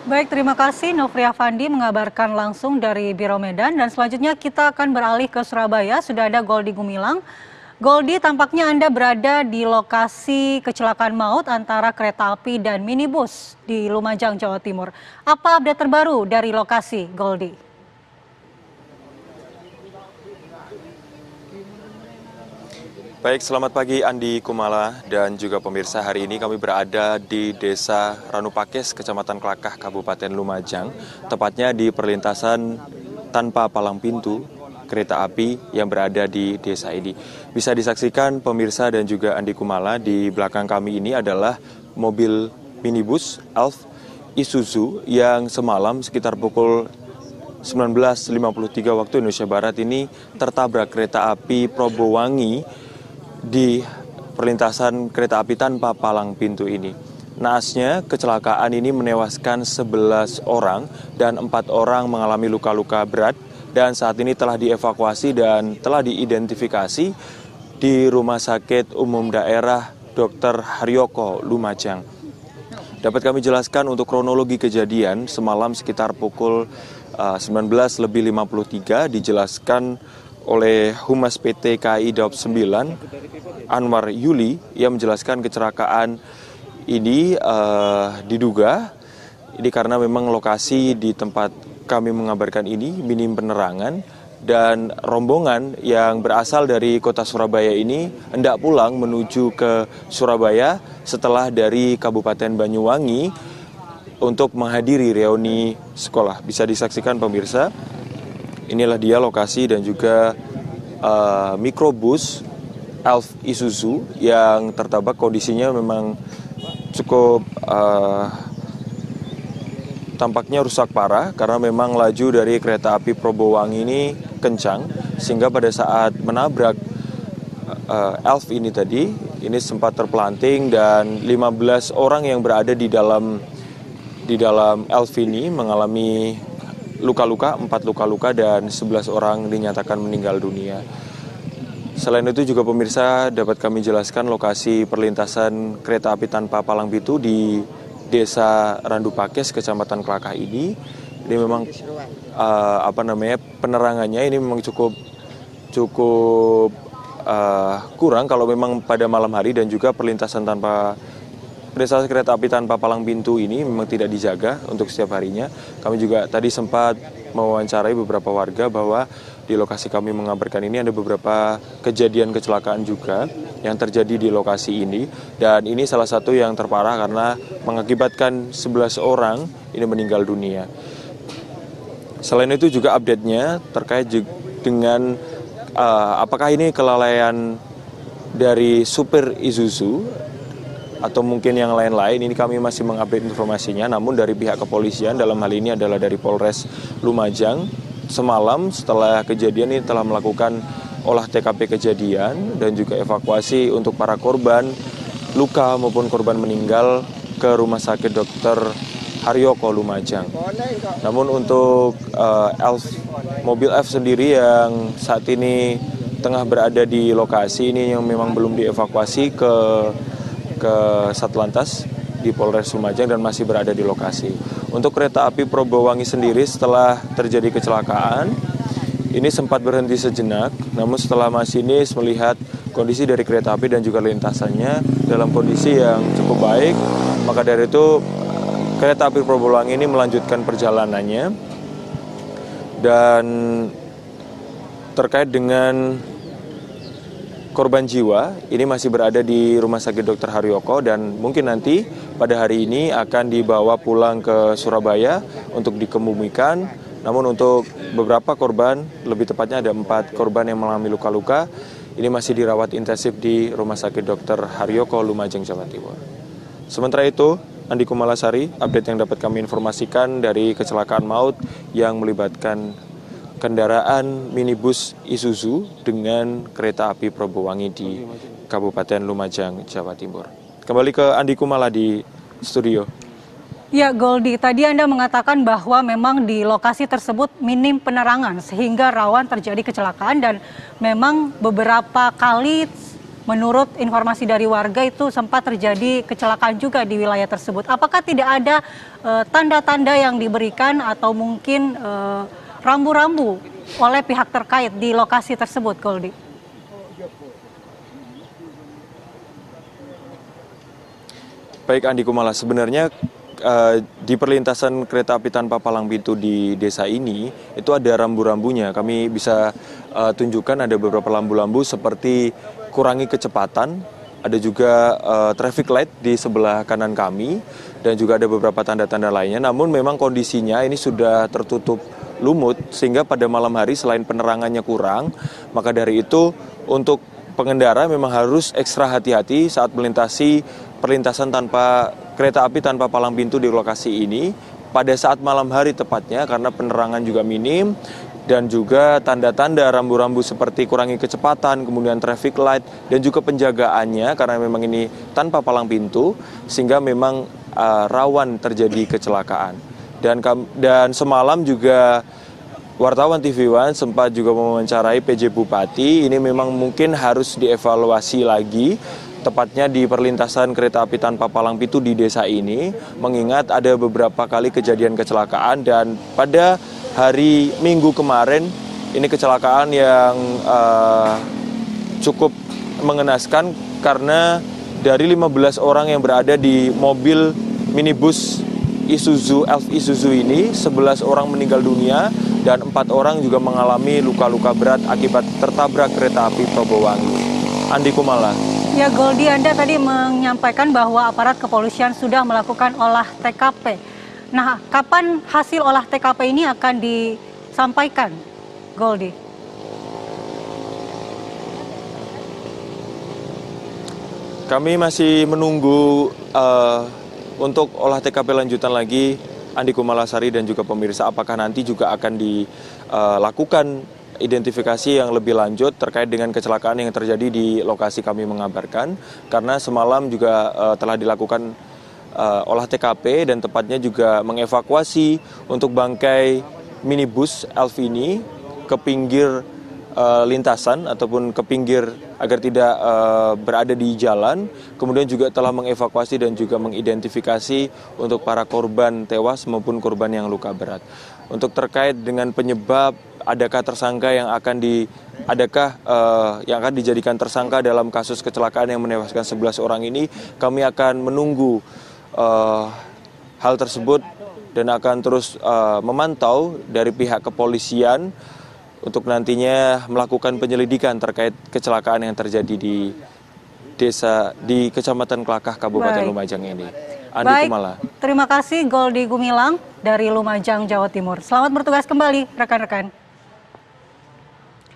Baik, terima kasih Novria Fandi mengabarkan langsung dari Biro Medan. Dan selanjutnya kita akan beralih ke Surabaya. Sudah ada Goldi Gumilang. Goldi, tampaknya Anda berada di lokasi kecelakaan maut antara kereta api dan minibus di Lumajang, Jawa Timur. Apa update terbaru dari lokasi, Goldi? Baik, selamat pagi Andi Kumala dan juga pemirsa. Hari ini kami berada di Desa Ranupakes, Kecamatan Klakah, Kabupaten Lumajang. Tepatnya di perlintasan tanpa palang pintu kereta api yang berada di desa ini. Bisa disaksikan pemirsa dan juga Andi Kumala, di belakang kami ini adalah mobil minibus Elf Isuzu yang semalam sekitar pukul 19.53 waktu Indonesia Barat ini tertabrak kereta api Probowangi di perlintasan kereta api tanpa palang pintu ini. Naasnya, kecelakaan ini menewaskan 11 orang dan 4 orang mengalami luka-luka berat dan saat ini telah dievakuasi dan telah diidentifikasi di Rumah Sakit Umum Daerah Dr. Haryoko, Lumajang. Dapat kami jelaskan untuk kronologi kejadian semalam sekitar pukul 19.53 dijelaskan oleh Humas PT KAI Daob 9 Anwar Yuli yang menjelaskan kecelakaan ini diduga ini karena memang lokasi di tempat kami mengabarkan ini minim penerangan dan rombongan yang berasal dari kota Surabaya ini hendak pulang menuju ke Surabaya setelah dari Kabupaten Banyuwangi untuk menghadiri reuni sekolah. Bisa disaksikan pemirsa. Inilah dia lokasi dan juga mikrobus Elf Isuzu yang tertabrak. Kondisinya memang cukup tampaknya rusak parah karena memang laju dari kereta api Probowangi ini kencang sehingga pada saat menabrak Elf ini tadi ini sempat terpelanting dan 15 orang yang berada di dalam Elf ini mengalami luka-luka, 4 luka-luka dan 11 orang dinyatakan meninggal dunia. Selain itu juga pemirsa dapat kami jelaskan lokasi perlintasan kereta api tanpa palang pintu di Desa Ranupakes, Kecamatan Klakah ini memang penerangannya ini memang cukup kurang kalau memang pada malam hari dan juga perlintasan kereta api tanpa palang pintu ini memang tidak dijaga untuk setiap harinya. Kami juga tadi sempat mewawancarai beberapa warga bahwa di lokasi kami mengabarkan ini ada beberapa kejadian kecelakaan juga yang terjadi di lokasi ini. Dan ini salah satu yang terparah karena mengakibatkan 11 orang ini meninggal dunia. Selain itu juga update-nya terkait dengan apakah ini kelalaian dari supir Isuzu atau mungkin yang lain-lain, ini kami masih mengupdate informasinya. Namun dari pihak kepolisian dalam hal ini adalah dari Polres Lumajang, semalam setelah kejadian ini telah melakukan olah TKP kejadian dan juga evakuasi untuk para korban luka maupun korban meninggal ke Rumah Sakit Dr. Haryoko, Lumajang. Namun untuk mobil F sendiri yang saat ini tengah berada di lokasi ini yang memang belum dievakuasi ke Satlantas di Polres Lumajang dan masih berada di lokasi. Untuk kereta api Probowangi sendiri setelah terjadi kecelakaan ini sempat berhenti sejenak, namun setelah masinis melihat kondisi dari kereta api dan juga lintasannya dalam kondisi yang cukup baik, maka dari itu kereta api Probowangi ini melanjutkan perjalanannya. Dan terkait dengan korban jiwa ini masih berada di Rumah Sakit Dr. Haryoko dan mungkin nanti pada hari ini akan dibawa pulang ke Surabaya untuk dikebumikan. Namun untuk beberapa korban, lebih tepatnya ada 4 korban yang mengalami luka-luka, ini masih dirawat intensif di Rumah Sakit Dr. Haryoko, Lumajang, Jawa Timur. Sementara itu, Andi Kumalasari, update yang dapat kami informasikan dari kecelakaan maut yang melibatkan kendaraan minibus Isuzu dengan kereta api Probowangi di Kabupaten Lumajang, Jawa Timur. Kembali ke Andi Kumala di studio. Ya, Goldi, tadi Anda mengatakan bahwa memang di lokasi tersebut minim penerangan sehingga rawan terjadi kecelakaan dan memang beberapa kali menurut informasi dari warga itu sempat terjadi kecelakaan juga di wilayah tersebut. Apakah tidak ada tanda-tanda yang diberikan atau mungkin rambu-rambu oleh pihak terkait di lokasi tersebut, Goldi? Baik Andi Kumala, sebenarnya di perlintasan kereta api tanpa palang pintu di desa ini itu ada rambu-rambunya. Kami bisa tunjukkan ada beberapa lampu-lampu seperti kurangi kecepatan, ada juga traffic light di sebelah kanan kami, dan juga ada beberapa tanda-tanda lainnya. Namun memang kondisinya ini sudah tertutup lumut, sehingga pada malam hari selain penerangannya kurang, maka dari itu untuk pengendara memang harus ekstra hati-hati saat melintasi perlintasan kereta api tanpa palang pintu di lokasi ini pada saat malam hari tepatnya, karena penerangan juga minim dan juga tanda-tanda rambu-rambu seperti kurangi kecepatan, kemudian traffic light dan juga penjagaannya karena memang ini tanpa palang pintu sehingga memang rawan terjadi kecelakaan. Dan semalam juga wartawan TV One sempat juga mewawancarai PJ Bupati, ini memang mungkin harus dievaluasi lagi, tepatnya di perlintasan kereta api tanpa palang pintu di desa ini, mengingat ada beberapa kali kejadian kecelakaan dan pada hari Minggu kemarin ini kecelakaan yang cukup mengenaskan karena dari 15 orang yang berada di mobil minibus Elf Isuzu ini, 11 orang meninggal dunia dan 4 orang juga mengalami luka-luka berat akibat tertabrak kereta api Probowangi. Andi Kumala. Ya, Goldi, Anda tadi menyampaikan bahwa aparat kepolisian sudah melakukan olah TKP. Nah, kapan hasil olah TKP ini akan disampaikan, Goldi? Kami masih menunggu untuk olah TKP lanjutan lagi, Andi Kumalasari dan juga pemirsa, apakah nanti juga akan dilakukan identifikasi yang lebih lanjut terkait dengan kecelakaan yang terjadi di lokasi kami mengabarkan, karena semalam juga telah dilakukan olah TKP dan tepatnya juga mengevakuasi untuk bangkai minibus Elf ini ke pinggir lintasan ataupun ke pinggir agar tidak berada di jalan. Kemudian juga telah mengevakuasi dan juga mengidentifikasi untuk para korban tewas maupun korban yang luka berat. Untuk terkait dengan penyebab adakah tersangka yang akan dijadikan tersangka dalam kasus kecelakaan yang menewaskan 11 orang ini, kami akan menunggu hal tersebut dan akan terus memantau dari pihak kepolisian untuk nantinya melakukan penyelidikan terkait kecelakaan yang terjadi di Kecamatan Klakah, Kabupaten Lumajang ini. Andi Kumala. Terima kasih Goldi Gumilang dari Lumajang, Jawa Timur. Selamat bertugas kembali, rekan-rekan.